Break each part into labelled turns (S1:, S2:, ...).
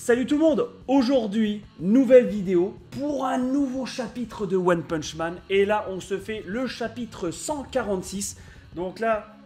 S1: Salut tout le monde. Aujourd'hui, nouvelle vidéo pour un nouveau chapitre de One Punch Man. Et là, on se fait le chapitre 146. Donc là,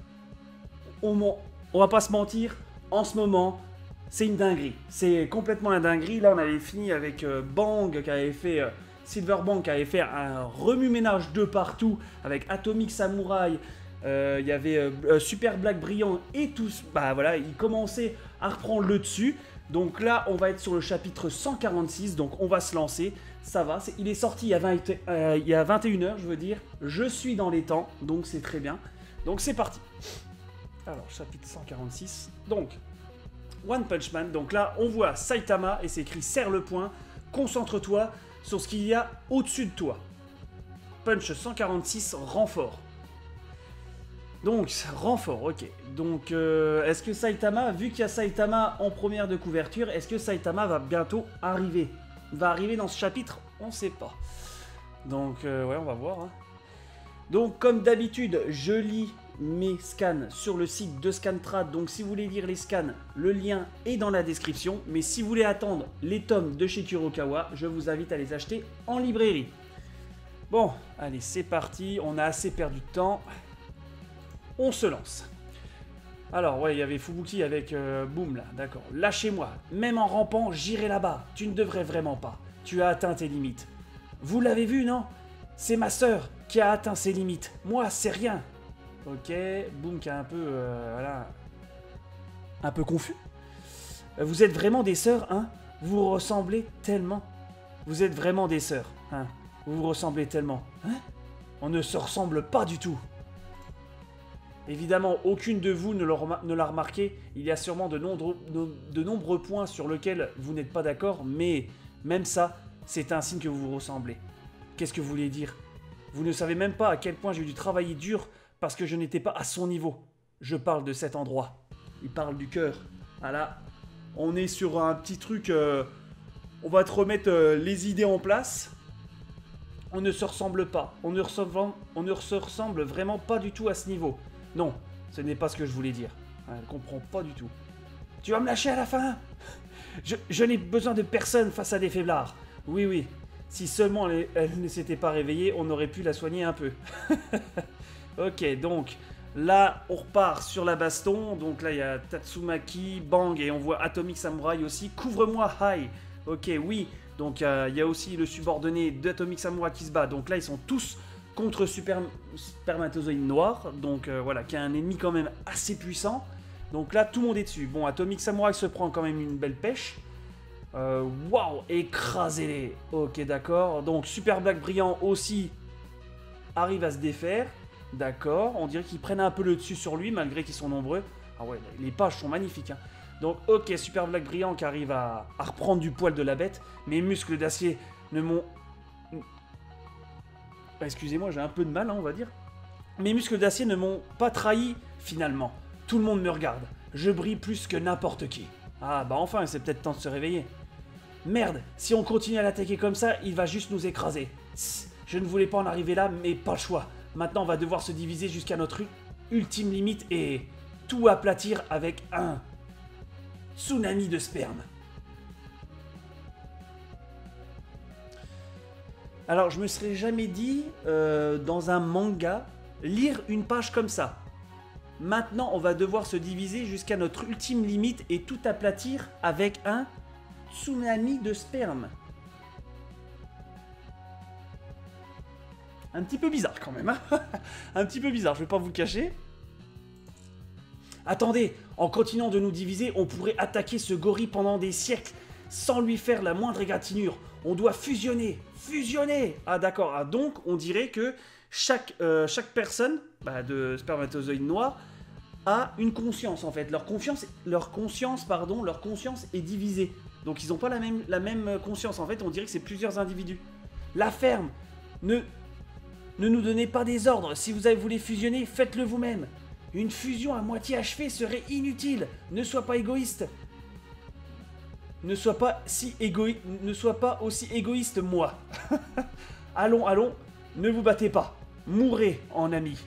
S1: on va pas se mentir, en ce moment, c'est une dinguerie. C'est complètement une dinguerie. Là, on avait fini avec Bang qui avait fait... Silver Bang qui avait fait un remue-ménage de partout avec Atomic Samurai, il y avait Super Black Brillant et tous. Bah voilà, il commençait à reprendre le dessus. Donc là, on va être sur le chapitre 146, donc on va se lancer. Ça va, il est sorti il y a 21h, je veux dire. Je suis dans les temps, donc c'est très bien. Donc c'est parti. Alors, chapitre 146. Donc, One Punch Man. Donc là, on voit Saitama et c'est écrit « Serre le poing, concentre-toi » sur ce qu'il y a au-dessus de toi. Punch 146, renfort. Donc, renfort, ok. Donc, est-ce que Saitama, vu qu'il y a Saitama en première de couverture, est-ce que Saitama va bientôt arriver? Va arriver dans ce chapitre? On ne sait pas. Donc, ouais, on va voir. Hein. Donc, comme d'habitude, je lis mes scans sur le site de Scantrad. Donc, si vous voulez lire les scans, le lien est dans la description. Mais si vous voulez attendre les tomes de chez Kurokawa, je vous invite à les acheter en librairie. Bon, allez, c'est parti. On a assez perdu de temps. On se lance. Alors, ouais, il y avait Fubuki avec Boom, là. D'accord. Lâchez-moi. Même en rampant, j'irai là-bas. Tu ne devrais vraiment pas. Tu as atteint tes limites. Vous l'avez vu, non? C'est ma sœur qui a atteint ses limites. Moi, c'est rien. Ok, Boom qui est un peu, voilà, un peu confus. Vous êtes vraiment des sœurs, hein? Vous vous ressemblez tellement. Vous êtes vraiment des sœurs, hein? Vous vous ressemblez tellement, hein? On ne se ressemble pas du tout. Évidemment, aucune de vous ne l'a remarqué. Il y a sûrement de nombreux points sur lesquels vous n'êtes pas d'accord, mais même ça, c'est un signe que vous vous ressemblez. Qu'est-ce que vous voulez dire? Vous ne savez même pas à quel point j'ai dû travailler dur parce que je n'étais pas à son niveau. Je parle de cet endroit. Il parle du cœur. Voilà. On est sur un petit truc... on va te remettre les idées en place. On ne se ressemble pas. On ne se ressemble vraiment pas du tout à ce niveau. Non, ce n'est pas ce que je voulais dire. Elle ne comprend pas du tout. Tu vas me lâcher à la fin? Je n'ai besoin de personne face à des faiblards. Oui, oui. Si seulement elle ne s'était pas réveillée, on aurait pu la soigner un peu. Ok, donc là, on repart sur la baston. Donc là, il y a Tatsumaki, Bang, et on voit Atomic Samurai aussi. Couvre-moi, Hai. Ok, oui. Donc il y a aussi le subordonné d'Atomic Samurai qui se bat. Donc là, ils sont tous contre Spermatozoïde Noir. Donc voilà, qui est un ennemi quand même assez puissant. Donc là, tout le monde est dessus. Bon, Atomic Samurai se prend quand même une belle pêche. Waouh, écrasez-les. Ok, d'accord. Donc Super Black Brillant aussi arrive à se défaire. D'accord, on dirait qu'ils prennent un peu le dessus sur lui, malgré qu'ils sont nombreux. Ah ouais, les pages sont magnifiques. Hein. Donc, ok, Super Black Brillant qui arrive à reprendre du poil de la bête. Mes muscles d'acier ne m'ont... Excusez-moi, j'ai un peu de mal, hein, on va dire. Mes muscles d'acier ne m'ont pas trahi, finalement. Tout le monde me regarde. Je brille plus que n'importe qui. Ah, bah enfin, c'est peut-être temps de se réveiller. Merde, si on continue à l'attaquer comme ça, il va juste nous écraser. Je ne voulais pas en arriver là, mais pas le choix. Maintenant, on va devoir se diviser jusqu'à notre ultime limite et tout aplatir avec un tsunami de sperme. Alors, je me serais jamais dit, dans un manga, lire une page comme ça. Maintenant, on va devoir se diviser jusqu'à notre ultime limite et tout aplatir avec un tsunami de sperme. Un petit peu bizarre quand même, hein. Un petit peu bizarre, je vais pas vous le cacher. Attendez, en continuant de nous diviser, on pourrait attaquer ce gorille pendant des siècles, sans lui faire la moindre égratignure. On doit fusionner, fusionner. Ah d'accord, ah, donc on dirait que chaque personne de Spermatozoïde Noir a une conscience en fait. Leur conscience est divisée. Donc ils n'ont pas la même conscience en fait, on dirait que c'est plusieurs individus. La ferme, ne nous donnez pas des ordres. Si vous voulez fusionner, faites-le vous-même. Une fusion à moitié achevée serait inutile. Ne sois pas égoïste. Ne sois pas aussi égoïste, moi. Allons, allons. Ne vous battez pas. Mourrez en amis.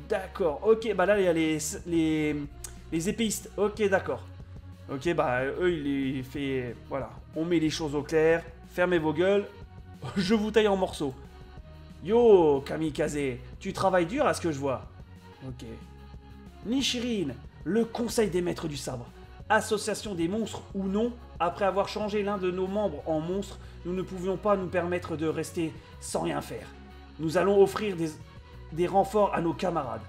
S1: D'accord. Ok, bah là, il y a les épéistes. Ok, d'accord. Ok, bah eux, il les fait... Voilà, on met les choses au clair. Fermez vos gueules. Je vous taille en morceaux. Yo, Kamikaze, tu travailles dur à ce que je vois. Ok. Nichirin, le conseil des maîtres du sabre. Association des monstres ou non, après avoir changé l'un de nos membres en monstre, nous ne pouvions pas nous permettre de rester sans rien faire. Nous allons offrir des renforts à nos camarades.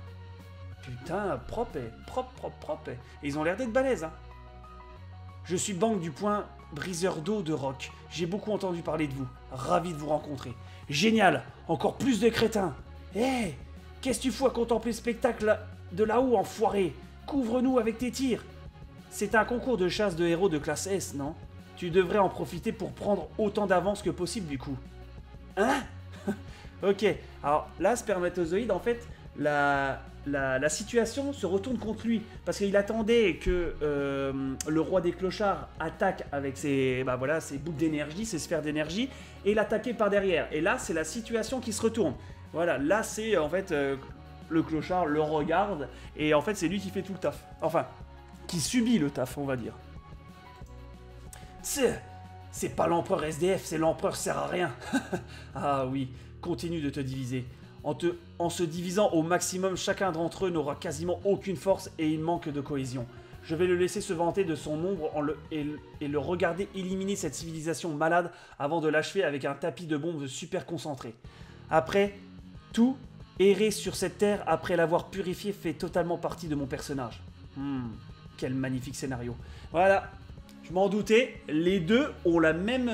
S1: Putain, propre. Et ils ont l'air d'être balèzes, hein. Je suis Bang du point briseur d'eau de Rock. J'ai beaucoup entendu parler de vous. Ravi de vous rencontrer. Génial, encore plus de crétins. Hé, qu'est-ce que tu fous à contempler le spectacle de là-haut, enfoiré? Couvre-nous avec tes tirs. C'est un concours de chasse de héros de classe S, non? Tu devrais en profiter pour prendre autant d'avance que possible, du coup. Hein? Ok, alors là, Spermatozoïde, en fait, la situation se retourne contre lui. Parce qu'il attendait que le roi des clochards attaque avec ses boules d'énergie, ses sphères d'énergie, et l'attaquer par derrière. Et là, c'est la situation qui se retourne. Voilà, là, c'est en fait, le clochard le regarde, et en fait, c'est lui qui fait tout le taf. Enfin, qui subit le taf, on va dire. C'est pas l'empereur SDF, c'est l'empereur sert à rien. Ah oui, continue de te diviser. En se divisant au maximum, chacun d'entre eux n'aura quasiment aucune force et il manque de cohésion. Je vais le laisser se vanter de son nombre et le regarder éliminer cette civilisation malade avant de l'achever avec un tapis de bombes super concentré. Après tout, errer sur cette terre après l'avoir purifiée fait totalement partie de mon personnage. Quel magnifique scénario. Voilà, je m'en doutais, les deux ont le même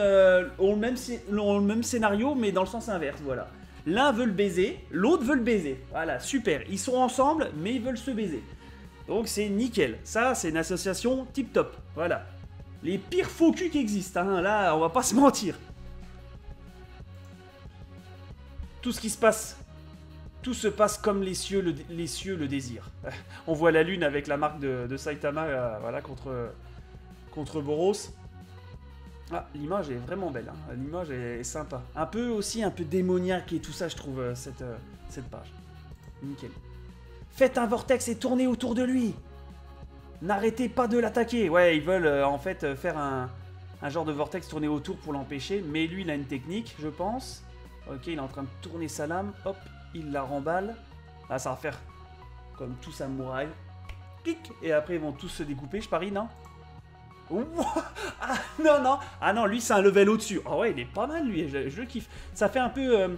S1: scénario mais dans le sens inverse, voilà. L'un veut le baiser, l'autre veut le baiser. Voilà, super. Ils sont ensemble, mais ils veulent se baiser. Donc c'est nickel. Ça, c'est une association tip top. Voilà. Les pires faux culs qui existent, hein. Là, on va pas se mentir. Tout ce qui se passe, tout se passe comme les cieux le désirent. On voit la lune avec la marque de Saitama, voilà, contre Boros. Ah, l'image est vraiment belle, hein. L'image est sympa. Un peu démoniaque et tout ça, je trouve, cette page. Nickel. Faites un vortex et tournez autour de lui. N'arrêtez pas de l'attaquer. Ouais, ils veulent en fait faire un genre de vortex tourner autour pour l'empêcher. Mais lui, il a une technique, je pense. Ok, il est en train de tourner sa lame. Hop, il la remballe. Là, ça va faire comme tout samouraï. Clic. Et après, ils vont tous se découper, je parie, non? Ah non. Ah non, lui c'est un level au-dessus. Ah ouais, il est pas mal lui, je le kiffe. Ça fait un peu...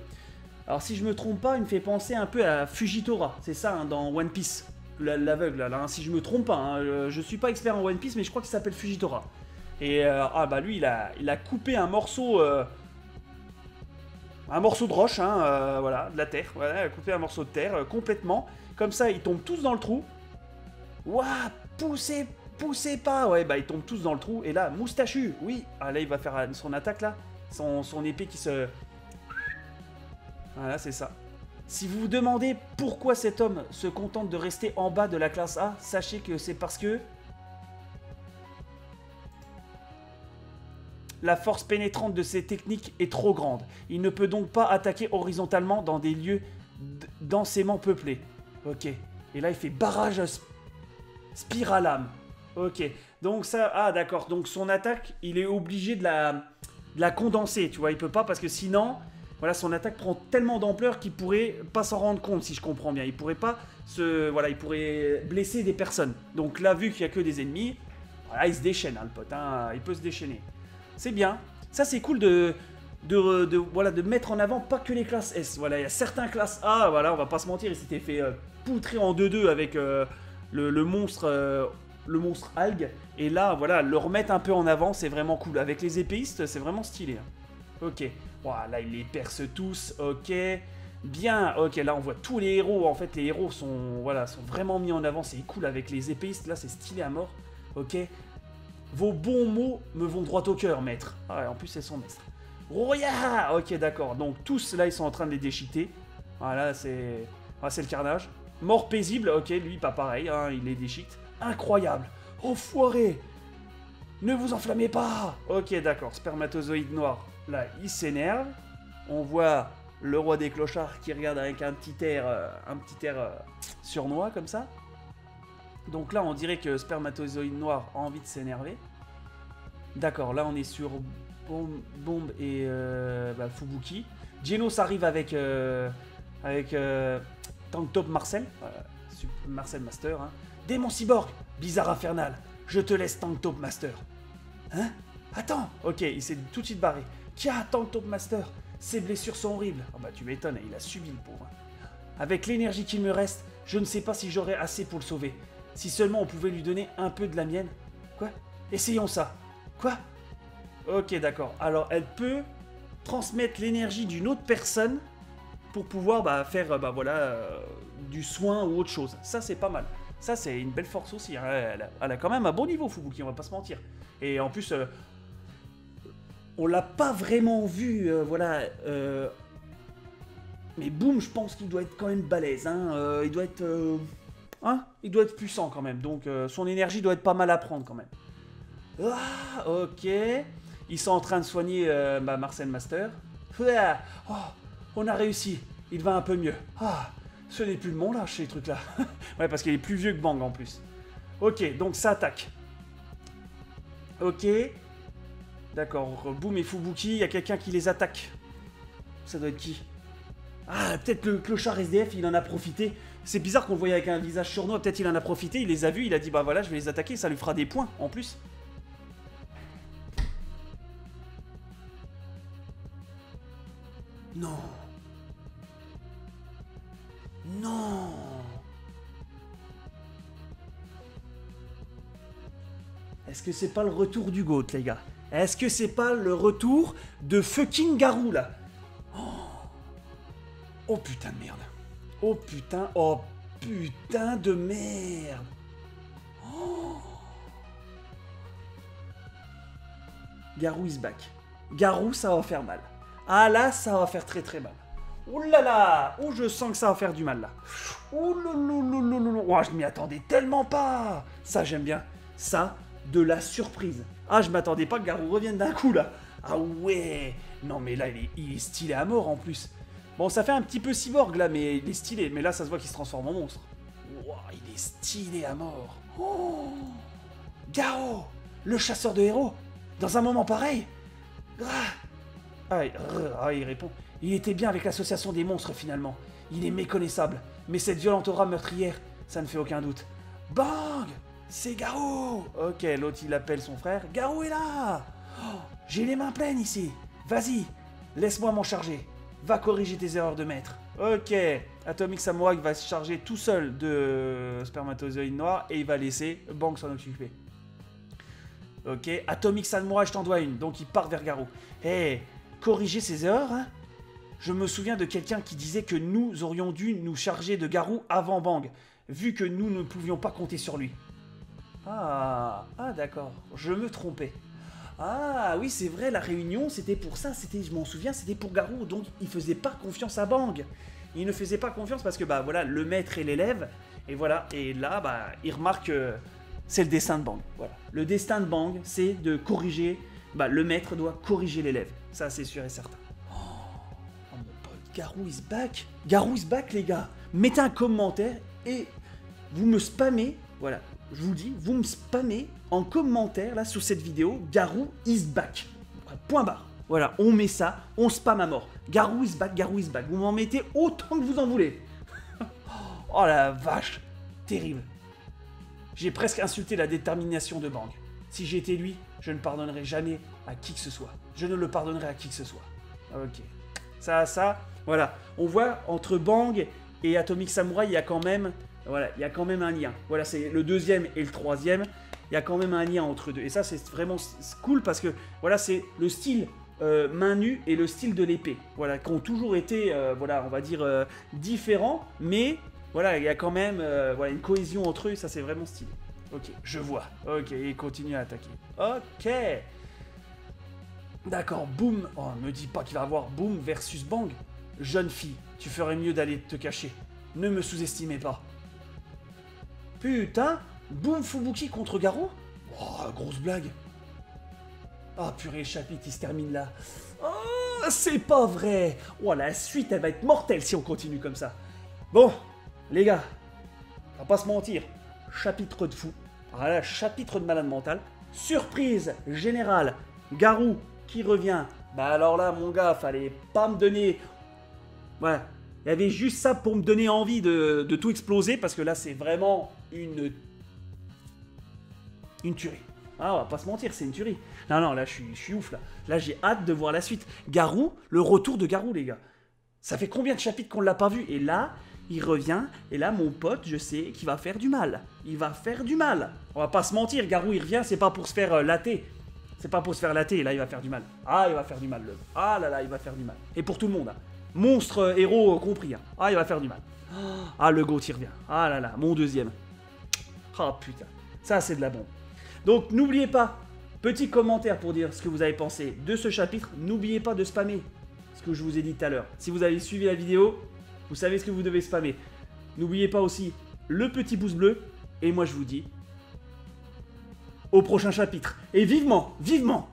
S1: Alors si je me trompe pas, il me fait penser un peu à Fujitora. C'est ça, hein, dans One Piece. L'aveugle là, hein, si je me trompe pas. Hein, je suis pas expert en One Piece, mais je crois qu'il s'appelle Fujitora. Et lui, il a coupé un morceau... un morceau de roche, hein, voilà, de la terre. Voilà, il a coupé un morceau de terre complètement. Comme ça, ils tombent tous dans le trou. Ouah, poussez pas. Ouais, bah ils tombent tous dans le trou. Et là, moustachu, oui. Ah là, il va faire son attaque là. Son épée qui se... Voilà, c'est ça. Si vous vous demandez pourquoi cet homme se contente de rester en bas de la classe A, sachez que c'est parce que... la force pénétrante de ses techniques est trop grande. Il ne peut donc pas attaquer horizontalement dans des lieux densément peuplés. Ok. Et là, il fait barrage spiralame. Ok. Donc ça... Ah, d'accord. Donc son attaque, il est obligé de la condenser, tu vois. Il peut pas parce que sinon... Voilà, son attaque prend tellement d'ampleur qu'il pourrait pas s'en rendre compte, si je comprends bien. Il pourrait pas se... Voilà, il pourrait blesser des personnes. Donc là, vu qu'il y a que des ennemis, voilà, il se déchaîne, hein, le pote. Hein, il peut se déchaîner. C'est bien. Ça, c'est cool de mettre en avant pas que les classes S. Voilà, il y a certains classes A, voilà, on va pas se mentir, il s'était fait poutrer en 2-2 avec le monstre algue. Et là, voilà, le remettre un peu en avant, c'est vraiment cool. Avec les épéistes, c'est vraiment stylé. Hein. Ok. Voilà, il les perce tous. Ok. Bien. Ok, là, on voit tous les héros. En fait, les héros sont vraiment mis en avant. C'est cool avec les épéistes. Là, c'est stylé à mort. Ok. Vos bons mots me vont droit au cœur, maître. Ah, en plus, c'est son maître. Roya. Ok, d'accord. Donc, tous, là, ils sont en train de les déchiqueter. Voilà, c'est le carnage. Mort paisible. Ok, lui, pas pareil. Hein, il les déchiquete. Incroyable. Enfoiré. Ne vous enflammez pas. Ok, d'accord. Spermatozoïde noir. Là, il s'énerve. On voit le roi des clochards qui regarde avec un petit air sournois, comme ça. Donc là, on dirait que Spermatozoïde Noir a envie de s'énerver. D'accord, là on est sur Bombe et Fubuki. Genos arrive avec Tank Top Marcel. Marcel Master. Hein. Démon Cyborg, bizarre infernal. Je te laisse Tank Top Master. Hein? Attends. Ok, il s'est tout de suite barré. Tiens, Tank Top Master. Ses blessures sont horribles. Ah bah tu m'étonnes, il a subi le pauvre. Avec l'énergie qu'il me reste, je ne sais pas si j'aurai assez pour le sauver. Si seulement on pouvait lui donner un peu de la mienne. Quoi? Essayons ça. Quoi? Ok, d'accord. Alors, elle peut transmettre l'énergie d'une autre personne pour pouvoir faire du soin ou autre chose. Ça, c'est pas mal. Ça, c'est une belle force aussi. Hein. Elle a quand même un bon niveau, Fubuki, on va pas se mentir. Et en plus, on l'a pas vraiment vu, mais Boom, je pense qu'il doit être quand même balèze. Hein. Il doit être puissant quand même. Donc, son énergie doit être pas mal à prendre quand même. Ah, ok. Ils sont en train de soigner Marcel Master. Oh, on a réussi. Il va un peu mieux. Ah, ce n'est plus le mon lâche, ces trucs-là. Ouais, parce qu'il est plus vieux que Bang en plus. Ok, donc ça attaque. Ok. D'accord, Boom et Fubuki, il y a quelqu'un qui les attaque. Ça doit être qui? Ah, peut-être le clochard SDF, il en a profité. C'est bizarre qu'on le voyait avec un visage sournois. Peut-être il en a profité, il les a vus, il a dit bah voilà, je vais les attaquer, ça lui fera des points en plus. Non. Non. Est-ce que c'est pas le retour du GOAT, les gars? Est-ce que c'est pas le retour de fucking Garou, là? Oh putain de merde. Oh putain de merde. Oh. Garou is back. Garou, ça va faire mal. Ah là, ça va faire très très mal. Oh là là. Oh, je sens que ça va faire du mal là. Oh là. Oh, je m'y attendais tellement pas. Ça, j'aime bien. Ça, de la surprise. Ah, je m'attendais pas que Garou revienne d'un coup là. Ah ouais. Non mais là, il est stylé à mort en plus. Bon, ça fait un petit peu cyborg là, mais il est stylé. Mais là, ça se voit qu'il se transforme en monstre. Wow, il est stylé à mort. Oh. Garo, le chasseur de héros. Dans un moment pareil. Il répond. Il était bien avec l'association des monstres finalement. Il est méconnaissable. Mais cette violente aura meurtrière, ça ne fait aucun doute. Bang! C'est Garou! Ok, l'autre il appelle son frère. Garou est là! Oh, j'ai les mains pleines ici. Vas-y, laisse-moi m'en charger. Va corriger tes erreurs de maître. Ok, Atomic Samurai va se charger tout seul de Spermatozoïde Noir et il va laisser Bang s'en occuper. Ok, Atomic Samurai, je t'en dois une. Donc il part vers Garou. Hé, corriger ses erreurs, hein? Je me souviens de quelqu'un qui disait que nous aurions dû nous charger de Garou avant Bang, vu que nous ne pouvions pas compter sur lui. Ah d'accord, je me trompais. Ah oui, c'est vrai, la réunion, c'était pour ça, je m'en souviens, c'était pour Garou, donc il faisait pas confiance à Bang. Il ne faisait pas confiance parce que, voilà, le maître et l'élève, et voilà, et là, il remarque que c'est le destin de Bang, voilà. Le destin de Bang, c'est de corriger, le maître doit corriger l'élève, ça c'est sûr et certain. Oh mon pote, Garou is back. Garou is back, les gars. Mettez un commentaire et vous me spammez, voilà. Je vous dis, vous me spammez en commentaire là sur cette vidéo, Garou is back. Point barre. Voilà, on met ça, on spam à mort. Garou is back, Garou is back. Vous m'en mettez autant que vous en voulez. Oh la vache, terrible. J'ai presque insulté la détermination de Bang. Si j'étais lui, je ne pardonnerais jamais à qui que ce soit. Je ne le pardonnerais à qui que ce soit. Ok. Ça, voilà. On voit entre Bang et Atomic Samurai, il y a quand même... Voilà, il y a quand même un lien. Voilà, c'est le deuxième et le troisième. Il y a quand même un lien entre eux deux. Et ça, c'est vraiment cool parce que, voilà, c'est le style main nue et le style de l'épée. Voilà, qui ont toujours été, voilà, on va dire, différents. Mais, voilà, il y a quand même voilà, une cohésion entre eux. Ça, c'est vraiment stylé. Ok, je vois. Ok, il continue à attaquer. Ok. D'accord, Boom. Oh, me dis pas qu'il va avoir Boom versus Bang. Jeune fille, tu ferais mieux d'aller te cacher. Ne me sous-estimez pas. Putain, Boom Fubuki contre Garou? Oh, grosse blague. Ah, purée, le chapitre, il se termine là. Oh, c'est pas vrai. Oh, la suite, elle va être mortelle si on continue comme ça. Bon, les gars, on va pas se mentir. chapitre de fou. Voilà, chapitre de malade mental. Surprise générale, Garou qui revient. Bah alors là, mon gars, fallait pas me donner... Voilà, il y avait juste ça pour me donner envie de tout exploser, parce que là, c'est vraiment une tuerie. Ah, on va pas se mentir, c'est une tuerie. Non, non, là, je suis ouf, là. Là, j'ai hâte de voir la suite. Garou, le retour de Garou, les gars. Ça fait combien de chapitres qu'on l'a pas vu? Et là, il revient, et là, mon pote, je sais qu'il va faire du mal. Il va faire du mal. On va pas se mentir, Garou, il revient, c'est pas pour se faire latter. C'est pas pour se faire latter, et là, il va faire du mal. Ah, il va faire du mal, le... Ah là là, il va faire du mal. Et pour tout le monde, hein. Monstre, héros compris, hein. Ah, il va faire du mal. Ah, le GOAT, il revient. Ah là là, mon deuxième. Ah, putain. Ça, c'est de la bombe. Donc, n'oubliez pas, petit commentaire pour dire ce que vous avez pensé de ce chapitre. N'oubliez pas de spammer ce que je vous ai dit tout à l'heure. Si vous avez suivi la vidéo, vous savez ce que vous devez spammer. N'oubliez pas aussi le petit pouce bleu. Et moi, je vous dis au prochain chapitre. Et vivement, vivement,